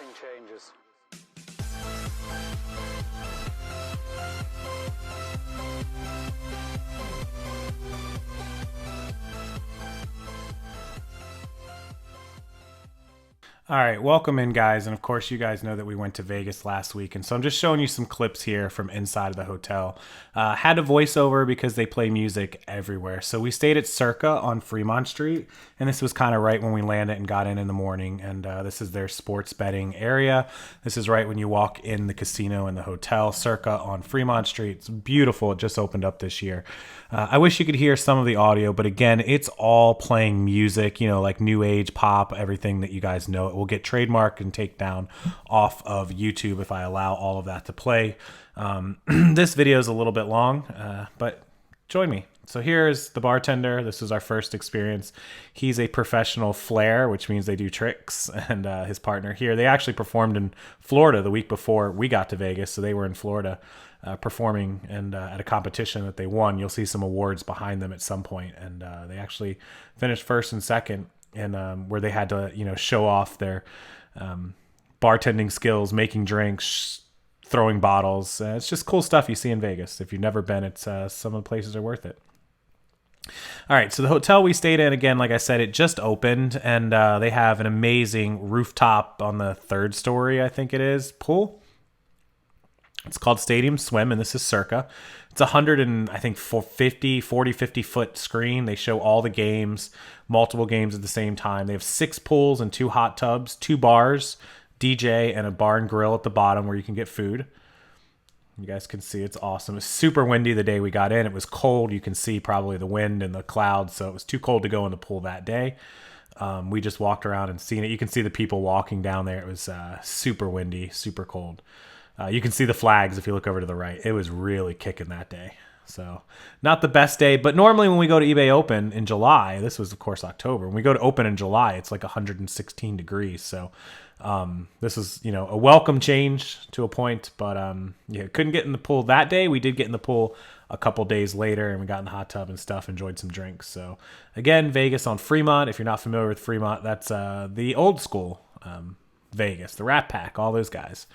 Nothing changes. All right, welcome in, guys. And of course, you guys know that we went to Vegas last week. And so I'm just showing you some clips here from inside of the hotel. Had a voiceover because they play music everywhere. So we stayed at Circa on Fremont Street. And this was kind of right when we landed and got in the morning. And this is their sports betting area. This is right when you walk in the casino and the hotel, Circa on Fremont Street. It's beautiful. It just opened up this year. I wish you could hear some of the audio, but again, it's all playing music, you know, like new age pop, everything that you guys know. It will get trademarked and take down off of YouTube if I allow all of that to play. This video is a little bit long, but join me. So here's the bartender. This is our first experience. He's a professional flair, which means they do tricks, and his partner here. They actually performed in Florida the week before we got to Vegas, so they were in Florida performing and at a competition that they won. You'll see some awards behind them at some point, and they actually finished first and second, and where they had to, you know, show off their bartending skills, making drinks, throwing bottles. It's just cool stuff you see in Vegas. If you've never been, it's some of the places are worth it. All right, so the hotel we stayed in, again, like I said, it just opened, and they have an amazing rooftop on the third story, I think it is, pool. It's called Stadium Swim, and this is Circa. It's 100 and I think 40, 50 foot screen. They show all the games, multiple games at the same time. They have 6 pools and 2 hot tubs, 2 bars, DJ, and a bar and grill at the bottom where you can get food. You guys can see it's awesome. It's super windy the day we got in. It was cold. You can see probably the wind and the clouds, so it was too cold to go in the pool that day. We just walked around and seen it. You can see the people walking down there. It was super windy, super cold. You can see the flags if you look over to the right. It was really kicking that day. So not the best day, but normally when we go to eBay Open in July, this was of course October. When we go to Open in July, it's like 116 degrees. So this is, you know, a welcome change to a point, but yeah, couldn't get in the pool that day. We did get in the pool a couple days later, and we got in the hot tub and stuff, enjoyed some drinks. So again, Vegas on Fremont. If you're not familiar with Fremont, that's the old school Vegas, the Rat Pack, all those guys.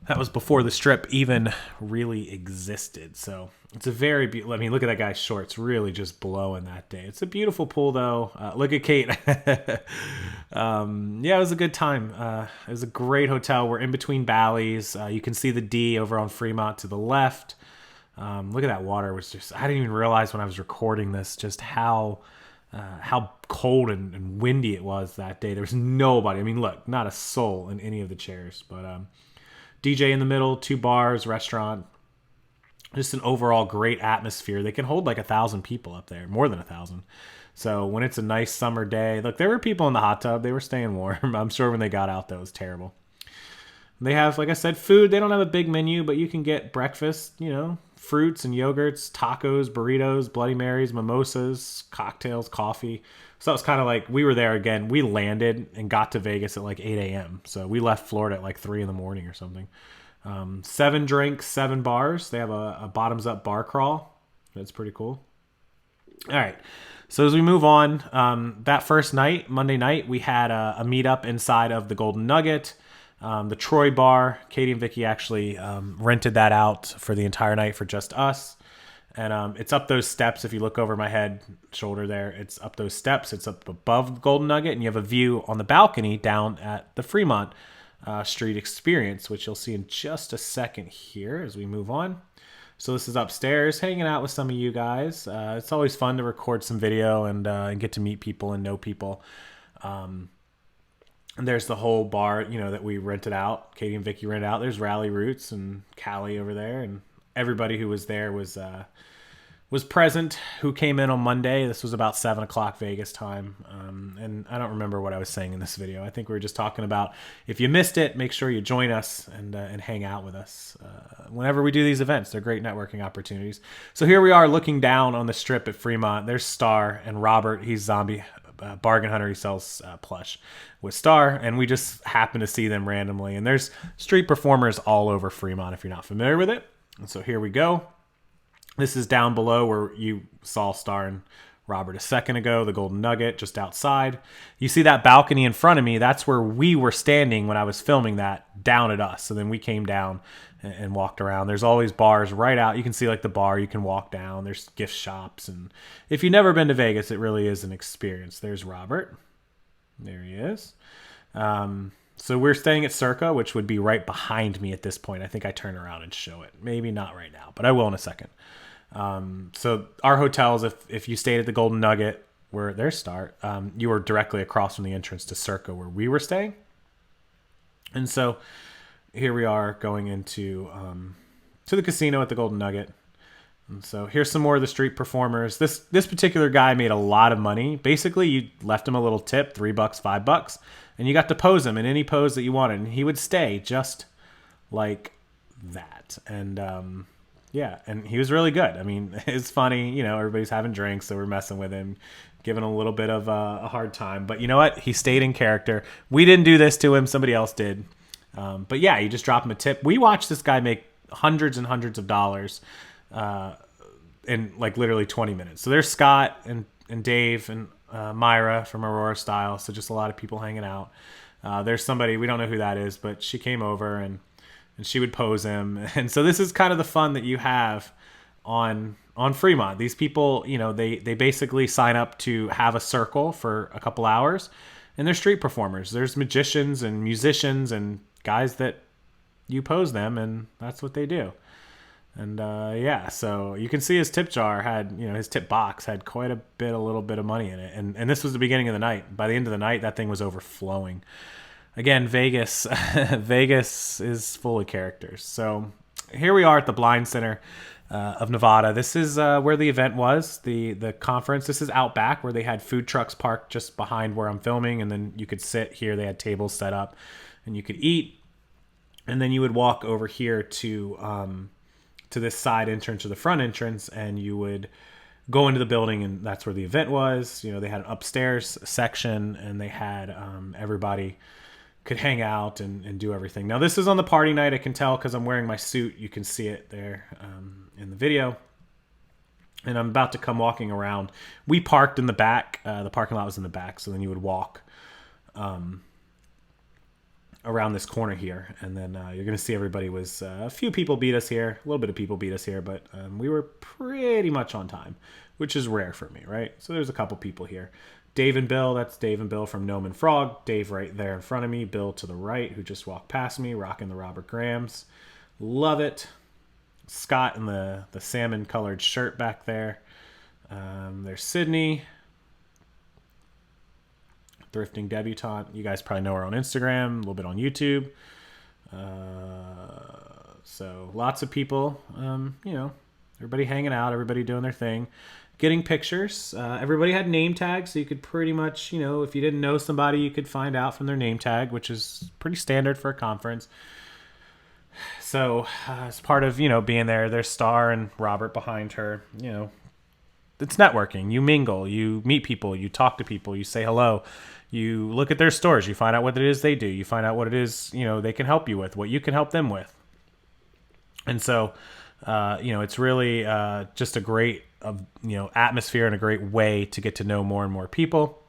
That was before the Strip even really existed. So it's a very beautiful. I mean, look at that guy's shorts, really just blowing that day. It's a beautiful pool, though. Look at Kate. Yeah, it was a good time. It was a great hotel. We're in between Bally's. You can see the D over on Fremont to the left. Look at that water. Was just, I didn't even realize when I was recording this just how cold and windy it was that day. There was nobody. I mean, look, not a soul in any of the chairs, but DJ in the middle, 2 bars, restaurant, just an overall great atmosphere. They can hold like 1,000 people up there, more than 1,000. So when it's a nice summer day, look, there were people in the hot tub. They were staying warm. I'm sure when they got out, that was terrible. They have, like I said, food. They don't have a big menu, but you can get breakfast, you know, fruits and yogurts, tacos, burritos, Bloody Marys, mimosas, cocktails, coffee. So it was kind of like, we were there again. We landed and got to Vegas at like 8 a.m. So we left Florida at like 3 in the morning or something. 7 drinks, 7 bars. They have a bottoms-up bar crawl. That's pretty cool. All right. So as we move on, that first night, Monday night, we had a meetup inside of the Golden Nugget. The Troy Bar. Katie and Vicky actually rented that out for the entire night for just us. And it's up those steps. If you look over my head, shoulder there, it's up those steps. It's up above the Golden Nugget, and you have a view on the balcony down at the Fremont Street Experience, which you'll see in just a second here as we move on. So this is upstairs, hanging out with some of you guys. It's always fun to record some video and get to meet people and know people. And there's the whole bar, you know, that we rented out. Katie and Vicky rented out. There's Rally Roots and Callie over there, and everybody who was there was present, who came in on Monday. This was about 7 o'clock Vegas time. And I don't remember what I was saying in this video. I think we were just talking about, if you missed it, make sure you join us and hang out with us. Whenever we do these events, they're great networking opportunities. So here we are looking down on the strip at Fremont. There's Star and Robert. He's Zombie Bargain Hunter. He sells plush with Star, and we just happen to see them randomly. And there's street performers all over Fremont if you're not familiar with it. And so here we go. This is down below where you saw Star and Robert a second ago, the Golden Nugget just outside. You see that balcony in front of me? That's where we were standing when I was filming that, down at us. So then we came down and walked around. There's always bars right out. You can see like the bar, you can walk down. There's gift shops. And if you've never been to Vegas, it really is an experience. There's Robert. There he is. So we're staying at Circa, which would be right behind me at this point. I think I turn around and show it. Maybe not right now, but I will in a second. So our hotels, if you stayed at the Golden Nugget, where their start, you were directly across from the entrance to Circa where we were staying. And so here we are going into to the casino at the Golden Nugget. And so here's some more of the street performers. This particular guy made a lot of money. Basically, you left him a little tip, $3, $5, and you got to pose him in any pose that you wanted, and he would stay just like that. And yeah, and he was really good. I mean, it's funny, you know, everybody's having drinks, so we're messing with him, giving a little bit of a hard time. But you know what? He stayed in character. We didn't do this to him. Somebody else did. But yeah, you just drop him a tip. We watched this guy make hundreds and hundreds of dollars in like literally 20 minutes. So there's Scott and Dave and Myra from Aurora Style. So just a lot of people hanging out. There's somebody, we don't know who that is, but she came over and she would pose him. And so this is kind of the fun that you have on Fremont. These people, you know, they basically sign up to have a circle for a couple hours, and they're street performers. There's magicians and musicians and guys that you pose them, and that's what they do. And yeah, so you can see his tip jar had, you know, his tip box had quite a little bit of money in it. And this was the beginning of the night. By the end of the night, that thing was overflowing. Again, Vegas, Vegas is full of characters. So here we are at the Blind Center of Nevada. This is where the event was, the conference. This is out back where they had food trucks parked just behind where I'm filming, and then you could sit here. They had tables set up, and you could eat, and then you would walk over here to this side entrance or the front entrance, and you would go into the building, and that's where the event was. You know, they had an upstairs section, and they had everybody could hang out and do everything. Now, this is on the party night. I can tell because I'm wearing my suit. You can see it there in the video. And I'm about to come walking around. We parked in the back. The parking lot was in the back, so then you would walk around this corner here, and then you're going to see everybody was a few people beat us here. A little bit of people beat us here, but we were pretty much on time, which is rare for me, right? So there's a couple people here. Dave and Bill, that's Dave and Bill from Gnome and Frog. Dave right there in front of me. Bill to the right, who just walked past me, rocking the Robert Grahams. Love it. Scott in the salmon-colored shirt back there. There's Sydney. Thrifting Debutante. You guys probably know her on Instagram, a little bit on YouTube. So lots of people, you know, everybody hanging out, everybody doing their thing. Getting pictures. Everybody had name tags, so you could pretty much, you know, if you didn't know somebody, you could find out from their name tag, which is pretty standard for a conference. So as part of, you know, being there, there's Star and Robert behind her. You know, it's networking. You mingle, you meet people, you talk to people, you say hello, you look at their stores, you find out what it is they do, you find out what it is, you know, they can help you with, what you can help them with. And so, you know, it's really just a great, you know, atmosphere and a great way to get to know more and more people.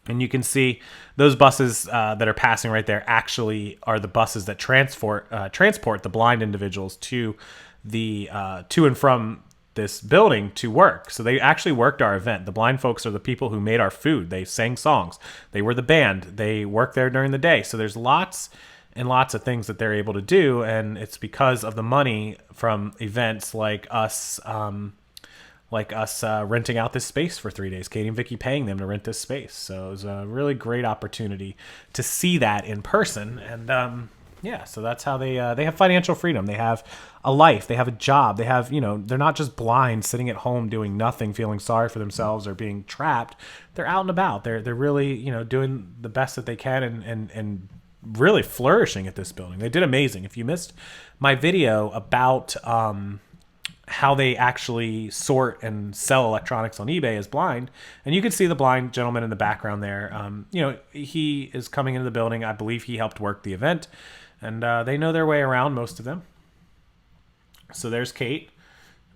And you can see those buses that are passing right there actually are the buses that transport the blind individuals to the to and from this building to work. So they actually worked our event. The blind folks are the people who made our food. They sang songs. They were the band. They worked there during the day. So there's lots and lots of things that they're able to do, and it's because of the money from events like us renting out this space for 3 days. Katie and Vicky paying them to rent this space. So it was a really great opportunity to see that in person. And yeah, so that's how they have financial freedom. They have a life. They have a job. They have, you know, they're not just blind sitting at home doing nothing, feeling sorry for themselves or being trapped. They're out and about. They're really, you know, doing the best that they can and really flourishing at this building. They did amazing. If you missed my video about how they actually sort and sell electronics on eBay as blind, and you can see the blind gentleman in the background there. You know, he is coming into the building. I believe he helped work the event, and they know their way around, most of them. So there's Kate.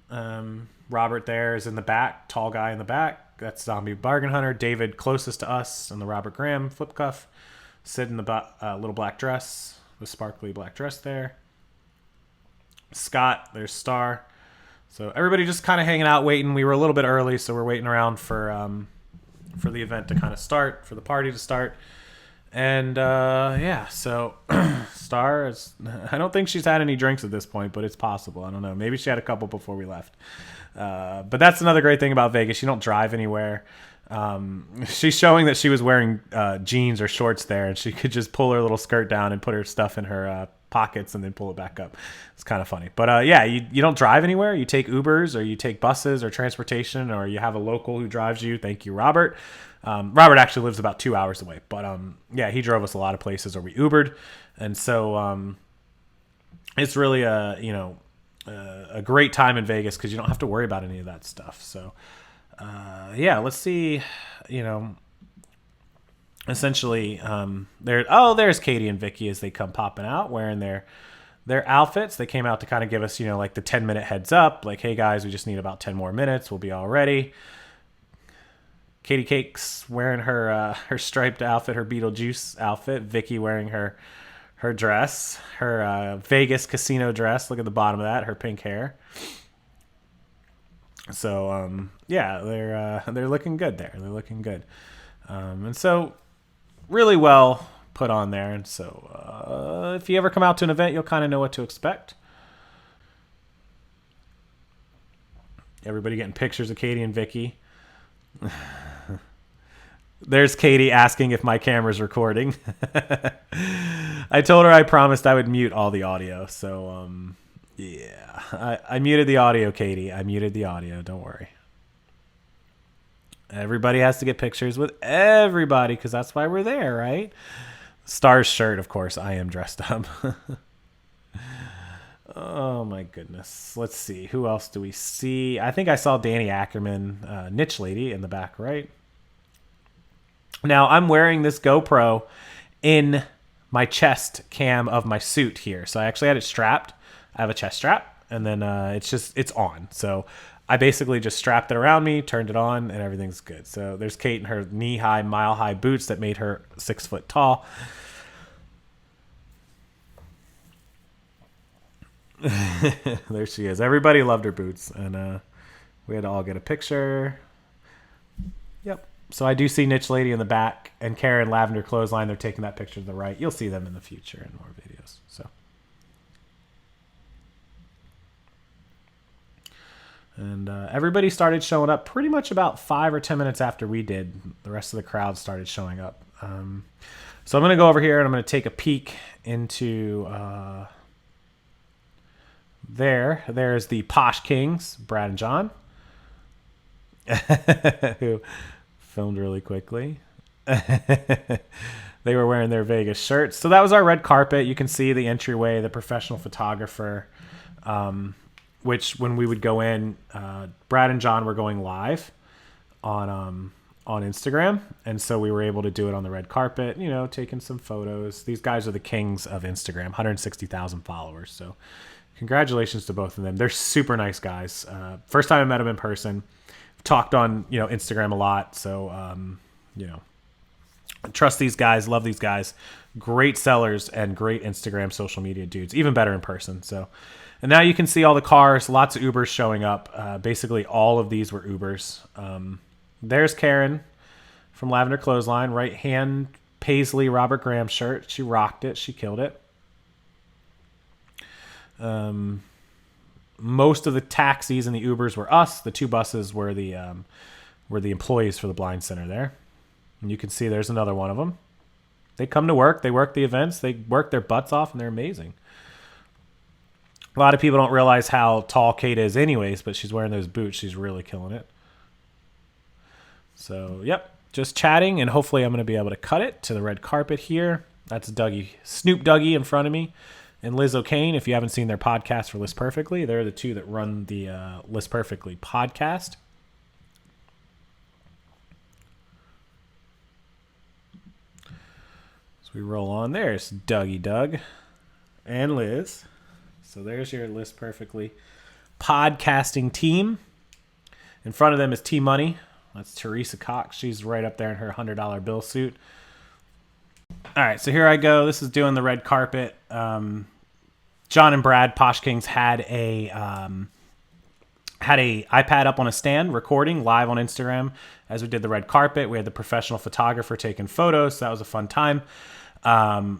Robert there is in the back, tall guy in the back. That's Zombie Bargain Hunter. David closest to us in the Robert Graham flip cuff. Sid in the little black dress, the sparkly black dress there. Scott, there's Star. So everybody just kind of hanging out, waiting. We were a little bit early, so we're waiting around for the event to kind of start, for the party to start. And yeah, so Star is, I don't think she's had any drinks at this point, but it's possible. I don't know. Maybe she had a couple before we left. But that's another great thing about Vegas. You don't drive anywhere. She's showing that she was wearing jeans or shorts there, and she could just pull her little skirt down and put her stuff in her pockets and then pull it back up. It's kind of funny. But yeah, you don't drive anywhere. You take Ubers or you take buses or transportation, or you have a local who drives you. Thank you, Robert. Robert actually lives about 2 hours away, but yeah, he drove us a lot of places, or we Ubered, and so it's really a great time in Vegas because you don't have to worry about any of that stuff. So yeah, let's see, essentially there's Katie and Vicky as they come popping out wearing their outfits. They came out to kind of give us like the 10-minute heads up, like, hey guys, we just need about 10 more minutes, we'll be all ready. Katie Cake's wearing her striped outfit, her Beetlejuice outfit. Vicky wearing her dress, her Vegas casino dress. Look at the bottom of that, her pink hair. So yeah, they're looking good there. They're looking good, and so really well put on there. And so if you ever come out to an event, you'll kind of know what to expect. Everybody getting pictures of Katie and Vicky. There's Katie asking if my camera's recording. I told her I promised I would mute all the audio. So, yeah, I muted the audio, Katie. I muted the audio. Don't worry. Everybody has to get pictures with everybody because that's why we're there, right? Star's shirt, of course. I am dressed up. Oh, my goodness. Let's see. Who else do we see? I think I saw Danny Ackerman, niche lady in the back, right? Now, I'm wearing this GoPro in my chest cam of my suit here. So I actually had it strapped. I have a chest strap, and then it's on. So I basically just strapped it around me, turned it on, and everything's good. So there's Kate in her knee-high, mile-high boots that made her 6 foot tall. There she is. Everybody loved her boots, and we had to all get a picture. Yep. So I do see Niche Lady in the back and Karen Lavender Clothesline. They're taking that picture to the right. You'll see them in the future in more videos. So, and everybody started showing up pretty much about 5 or 10 minutes after we did. The rest of the crowd started showing up. So I'm going to go over here and I'm going to take a peek into There's the Posh Kings, Brad and John, who filmed really quickly. They were wearing their Vegas shirts. So that was our red carpet. You can see the entryway, the professional photographer, which when we would go in, Brad and John were going live on Instagram. And so we were able to do it on the red carpet, taking some photos. These guys are the kings of Instagram, 160,000 followers. So congratulations to both of them. They're super nice guys. First time I met them in person. Talked on Instagram a lot, so trust these guys, love these guys, great sellers and great Instagram social media dudes, even better in person. So, and now you can see all the cars, lots of Ubers showing up. Basically all of these were Ubers. There's Karen from Lavender Clothesline, right hand paisley Robert Graham shirt. She rocked it, she killed it. Most of the taxis and the Ubers were us. The 2 buses were the employees for the blind center there. And you can see there's another one of them. They come to work. They work the events. They work their butts off, and they're amazing. A lot of people don't realize how tall Kate is anyways, but she's wearing those boots. She's really killing it. So, yep, just chatting, and hopefully I'm going to be able to cut it to the red carpet here. That's Snoop Dougie in front of me. And Liz O'Kane, if you haven't seen their podcast for List Perfectly, they're the 2 that run the List Perfectly podcast. So we roll on. There's Dougie Doug and Liz. So there's your List Perfectly podcasting team. In front of them is T Money. That's Teresa Cox. She's right up there in her $100 bill suit. All right, so here I go. This is doing the red carpet. John and Brad Posh Kings had a iPad up on a stand recording live on Instagram as we did the red carpet. We had the professional photographer taking photos, so that was a fun time.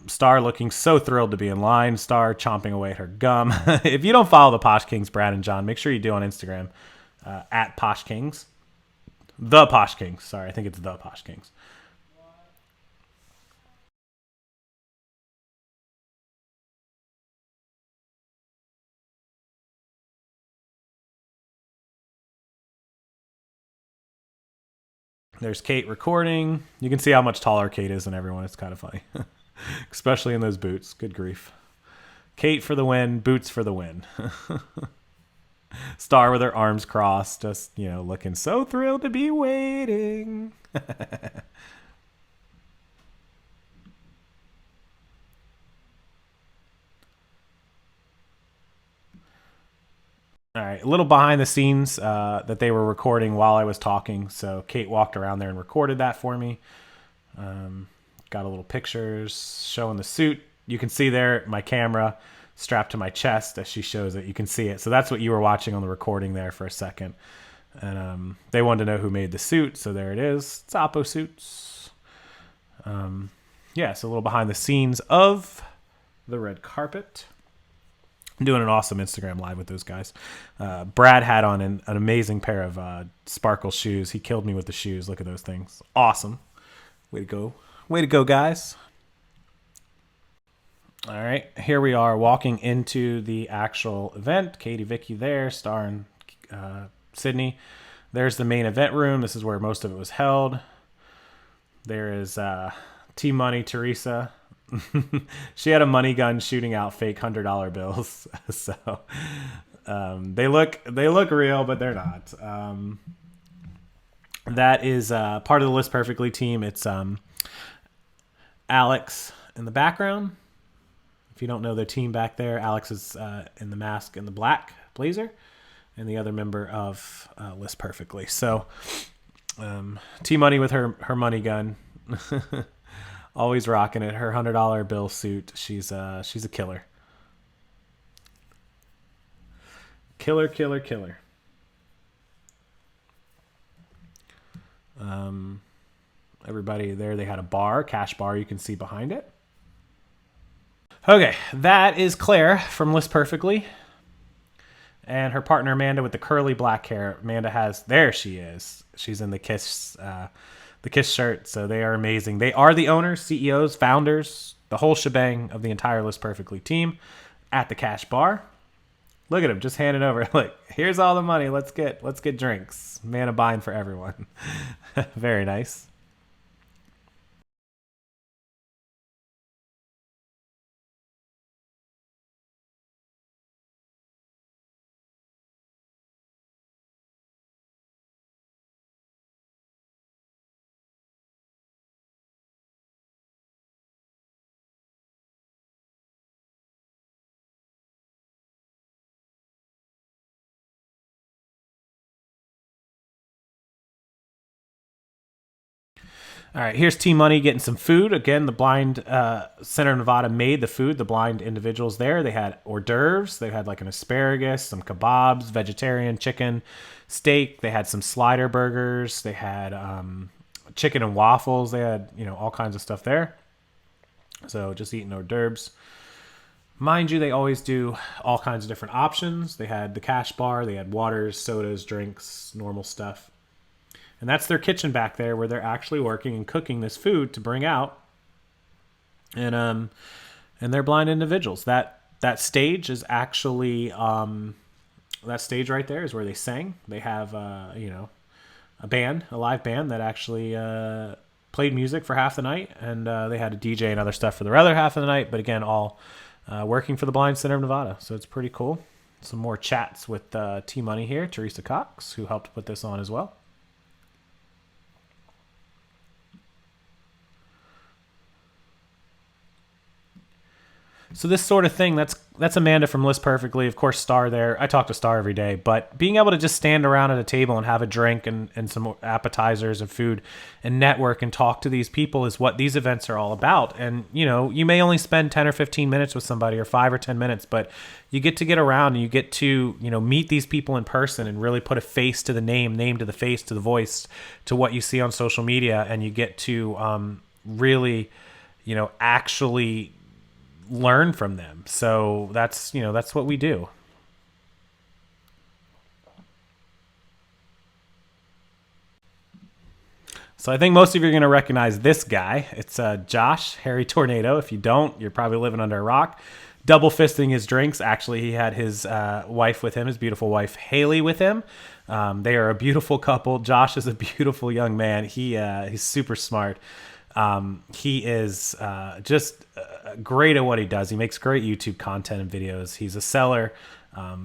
Star looking so thrilled to be in line. Star chomping away at her gum. If you don't follow the Posh Kings, Brad and John, make sure you do on Instagram at Posh Kings. The Posh Kings. Sorry, I think it's the Posh Kings. There's Kate recording. You can see how much taller Kate is than everyone. It's kind of funny, especially in those boots. Good grief. Kate for the win, boots for the win. Star with her arms crossed, just, looking so thrilled to be waiting. All right, a little behind the scenes that they were recording while I was talking. So Kate walked around there and recorded that for me. Got a little pictures showing the suit. You can see there my camera strapped to my chest as she shows it. You can see it. So that's what you were watching on the recording there for a second. And they wanted to know who made the suit. So there it is. It's Oppo Suits. Yeah, so a little behind the scenes of the red carpet. I'm doing an awesome Instagram live with those guys. Brad had on an amazing pair of sparkle shoes. He killed me with the shoes. Look at those things. Awesome. Way to go. Way to go, guys. All right, here we are walking into the actual event. Katie, Vicky there, Star and Sydney. There's the main event room. This is where most of it was held. There is T Money, Teresa. She had a money gun shooting out fake $100 bills. So they look real, but they're not. That is part of the List Perfectly team. It's Alex in the background. If you don't know their team back there, Alex is in the mask and the black blazer, and the other member of List Perfectly. So T Money with her money gun. Always rocking it. Her $100 bill suit. She's a killer. Killer. Everybody there, they had a bar, cash bar you can see behind it. Okay, that is Claire from List Perfectly. And her partner Amanda with the curly black hair. Amanda has, there she is. She's in the Kiss shirt, so they are amazing. They are the owners, CEOs, founders, the whole shebang of the entire List Perfectly team at the cash bar. Look at him, just handing over. Look, here's all the money. Let's get drinks. Man of buying for everyone. Very nice. All right, here's T Money getting some food. Again, the blind Center of Nevada made the food. The blind individuals there, they had hors d'oeuvres. They had like an asparagus, some kebabs, vegetarian chicken, steak. They had some slider burgers. They had chicken and waffles. They had all kinds of stuff there. So just eating hors d'oeuvres. Mind you, they always do all kinds of different options. They had the cash bar. They had waters, sodas, drinks, normal stuff. And that's their kitchen back there where they're actually working and cooking this food to bring out. And they're blind individuals. That stage is actually that stage right there is where they sang. They have a live band that actually played music for half the night, and they had a DJ and other stuff for the other half of the night. But again, all working for the Blind Center of Nevada. So it's pretty cool. Some more chats with T Money here, Teresa Cox, who helped put this on as well. So this sort of thing, that's Amanda from List Perfectly. Of course, Star there. I talk to Star every day, but being able to just stand around at a table and have a drink and some appetizers and food and network and talk to these people is what these events are all about. And, you know, you may only spend 10 or 15 minutes with somebody or 5 or 10 minutes, but you get to get around and you get to, you know, meet these people in person and really put a face to the name to the face, to the voice, to what you see on social media. And you get to really, you know, actually learn from them. So that's, you know, that's what we do. So I think most of you are going to recognize this guy. It's Josh, Harry Tornado. If you don't, you're probably living under a rock. Double fisting his drinks. Actually, he had his wife with him, his beautiful wife, Haley, with him. They are a beautiful couple. Josh is a beautiful young man. He's super smart. He is just great at what he does. He makes great YouTube content and videos. He's a seller.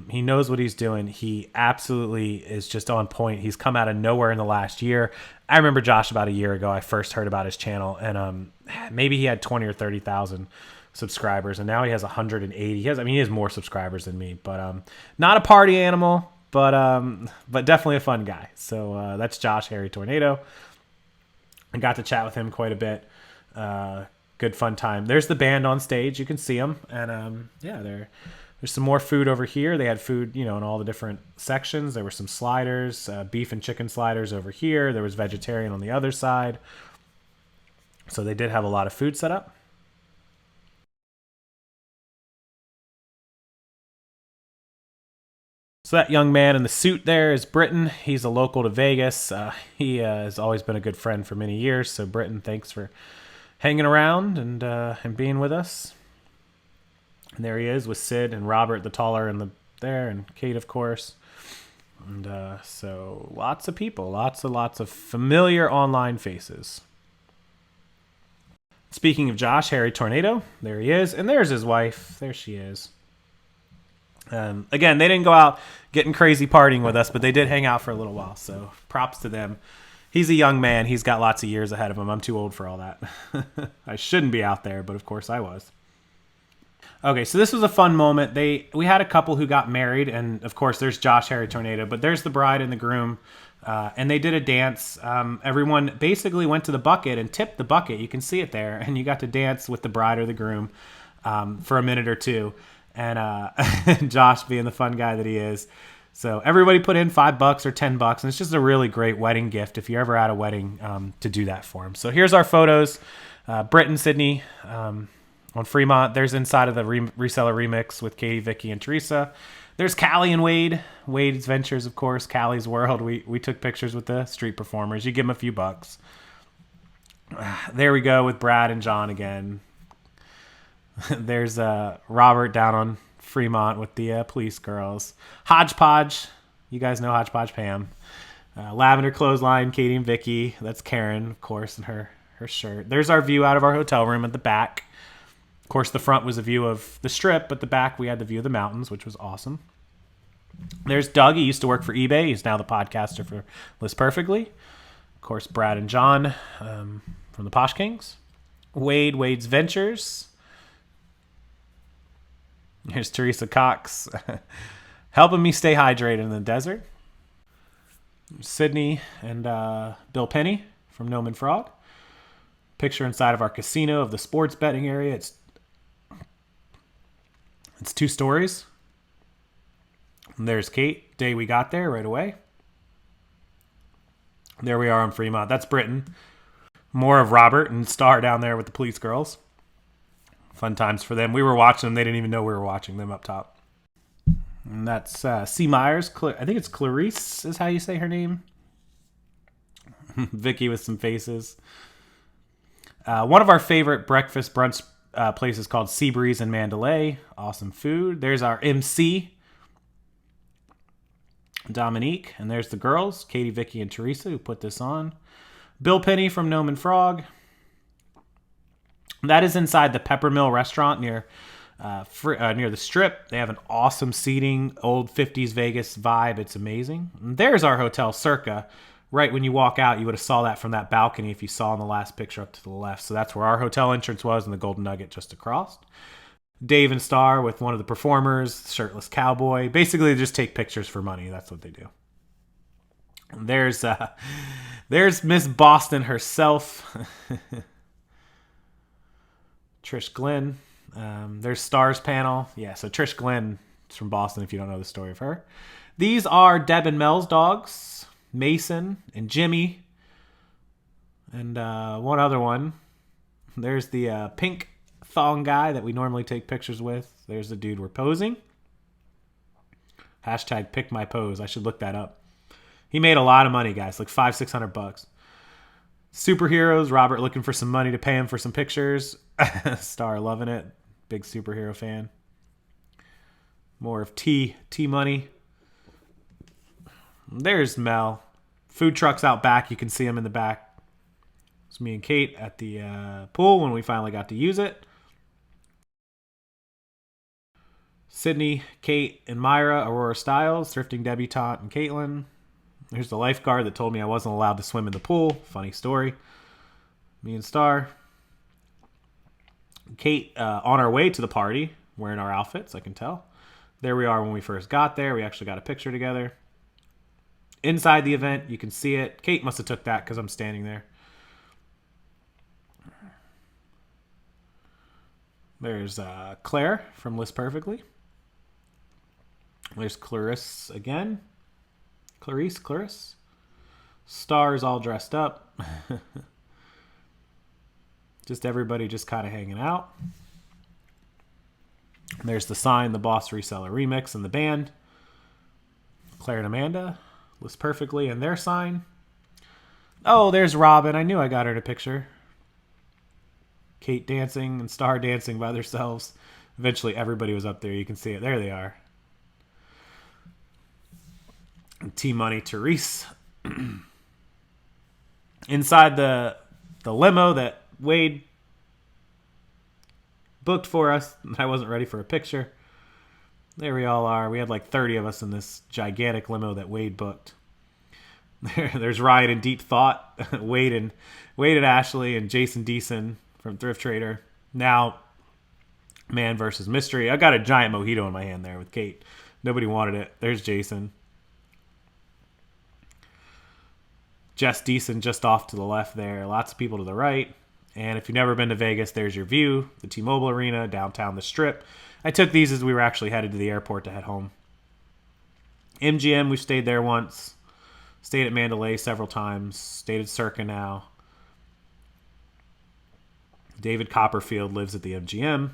He knows what he's doing. He absolutely is just on point. He's come out of nowhere in the last year. I remember Josh about a year ago. I first heard about his channel, and maybe he had 20 or 30,000 subscribers, and now he has 180. He has more subscribers than me, but not a party animal, but definitely a fun guy. So that's Josh, Harry Tornado. I got to chat with him quite a bit. Good fun time. There's the band on stage. You can see them. And yeah, there's some more food over here. They had food, you know, in all the different sections. There were some sliders, beef and chicken sliders over here. There was vegetarian on the other side. So they did have a lot of food set up. So that young man in the suit there is Britton. He's a local to Vegas. He has always been a good friend for many years. So Britton, thanks for hanging around and being with us. And there he is with Sid and Robert, the taller, and there, and Kate, of course. And so lots of people, lots of familiar online faces. Speaking of Josh, Harry Tornado, there he is, and there's his wife. There she is. Again, they didn't go out getting crazy partying with us, but they did hang out for a little while. So props to them. He's a young man. He's got lots of years ahead of him. I'm too old for all that. I shouldn't be out there, but of course I was. Okay, so this was a fun moment. We had a couple who got married, and of course there's Josh, Harry Tornado, but there's the bride and the groom, and they did a dance. Everyone basically went to the bucket and tipped the bucket. You can see it there, and you got to dance with the bride or the groom for a minute or two. And Josh, being the fun guy that he is, so everybody put in $5 or $10, and it's just a really great wedding gift if you're ever at a wedding to do that for him. So here's our photos. Britt and Sydney on Fremont. There's inside of the Reseller Remix with Katie, Vicky, and Teresa. There's Callie and Wade. Wade's Ventures, of course. Callie's World. We took pictures with the street performers. You give them a few bucks. There we go with Brad and John again. There's Robert down on Fremont with the police girls. Hodgepodge. You guys know Hodgepodge Pam. Lavender Clothesline, Katie and Vicky. That's Karen, of course, in her shirt. There's our view out of our hotel room at the back. Of course, the front was a view of the strip, but the back we had the view of the mountains, which was awesome. There's Doug. He used to work for eBay. He's now the podcaster for List Perfectly. Of course, Brad and John from the Posh Kings. Wade's Ventures. Here's Teresa Cox helping me stay hydrated in the desert. Sydney and Bill Penny from Gnome and Frog. Picture inside of our casino of the sports betting area. It's 2 stories. And there's Kate. Day we got there right away. There we are on Fremont. That's Britain. More of Robert and Star down there with the police girls. Fun times for them. We were watching them. They didn't even know we were watching them up top. And that's C. Myers. I think it's Clarice is how you say her name. Vicky with some faces. One of our favorite breakfast brunch places called Seabreeze in Mandalay. Awesome food. There's our MC, Dominique. And there's the girls, Katie, Vicky, and Teresa, who put this on. Bill Penny from Gnome and Frog. That is inside the Peppermill restaurant near the Strip. They have an awesome seating, old 50s Vegas vibe. It's amazing. And there's our hotel, Circa. Right when you walk out, you would have saw that from that balcony if you saw in the last picture up to the left. So that's where our hotel entrance was, and the Golden Nugget just across. Dave and Star with one of the performers, shirtless cowboy. Basically, they just take pictures for money. That's what they do. There's Miss Boston herself, Trish Glenn. There's Star's panel. Yeah, so Trish Glenn is from Boston. If you don't know the story of her, these are Deb and Mel's dogs, Mason and Jimmy, and one other one. There's the pink thong guy that we normally take pictures with. There's the dude we're posing. Hashtag pick my pose. I should look that up. He made a lot of money, guys, like $500-600. Superheroes. Robert looking for some money to pay him for some pictures. Star loving it. Big superhero fan. More of T money. There's Mel. Food trucks out back. You can see him in the back. It's me and Kate at the pool when we finally got to use it. Sydney, Kate, and Myra, Aurora Styles, Thrifting Debutante, and Caitlin. There's the lifeguard that told me I wasn't allowed to swim in the pool. Funny story. Me and Star. Kate on our way to the party, wearing our outfits, I can tell. There we are when we first got there. We actually got a picture together. Inside the event, you can see it. Kate must have took that because I'm standing there. There's Claire from List Perfectly. There's Clarice again. Clarice. Star's all dressed up. Just everybody just kind of hanging out. There's the sign, the Boss Reseller Remix, and the band. Claire and Amanda. List Perfectly, and their sign. Oh, there's Robin. I knew I got her in a picture. Kate dancing and Star dancing by themselves. Eventually, everybody was up there. You can see it. There they are. T-Money, Therese. Inside the limo that Wade booked for us. I wasn't ready for a picture. There we all are. We had like 30 of us in this gigantic limo that Wade booked. There's Ryan in Deep Thought. Wade and Ashley and Jason Deason from Thrift Trader. Now, Man versus Mystery. I got a giant mojito in my hand there with Kate. Nobody wanted it. There's Jason. Jess Deason just off to the left there. Lots of people to the right. And if you've never been to Vegas, there's your view. The T-Mobile Arena, downtown the Strip. I took these as we were actually headed to the airport to head home. MGM, we've stayed there once. Stayed at Mandalay several times. Stayed at Circa now. David Copperfield lives at the MGM.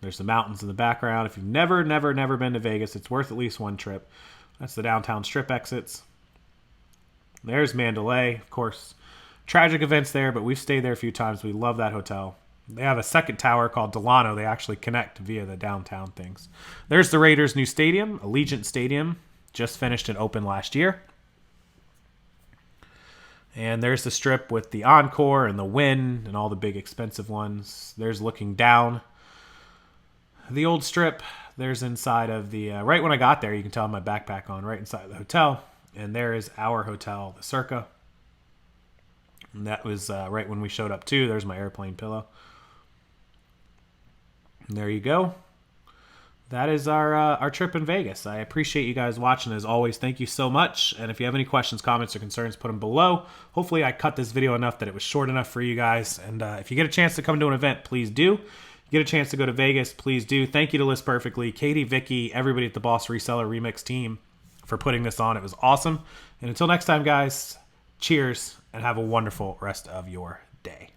There's the mountains in the background. If you've never been to Vegas, it's worth at least one trip. That's the downtown Strip exits. There's Mandalay. Of course, tragic events there, but we've stayed there a few times. We love that hotel. They have a second tower called Delano. They actually connect via the downtown things. There's the Raiders' new stadium, Allegiant Stadium. Just finished and opened last year. And there's the Strip with the Encore and the Wynn and all the big expensive ones. There's looking down the old Strip. There's inside of the, right when I got there, you can tell my backpack on, right inside the hotel. And there is our hotel, the Circa. And that was right when we showed up too. There's my airplane pillow. And there you go. That is our trip in Vegas. I appreciate you guys watching as always. Thank you so much. And if you have any questions, comments, or concerns, put them below. Hopefully I cut this video enough that it was short enough for you guys. And if you get a chance to come to an event, please do. Get a chance to go to Vegas, please do. Thank you to List Perfectly, Katie, Vicky, everybody at the Boss Reseller Remix team for putting this on. It was awesome. And until next time, guys, cheers and have a wonderful rest of your day.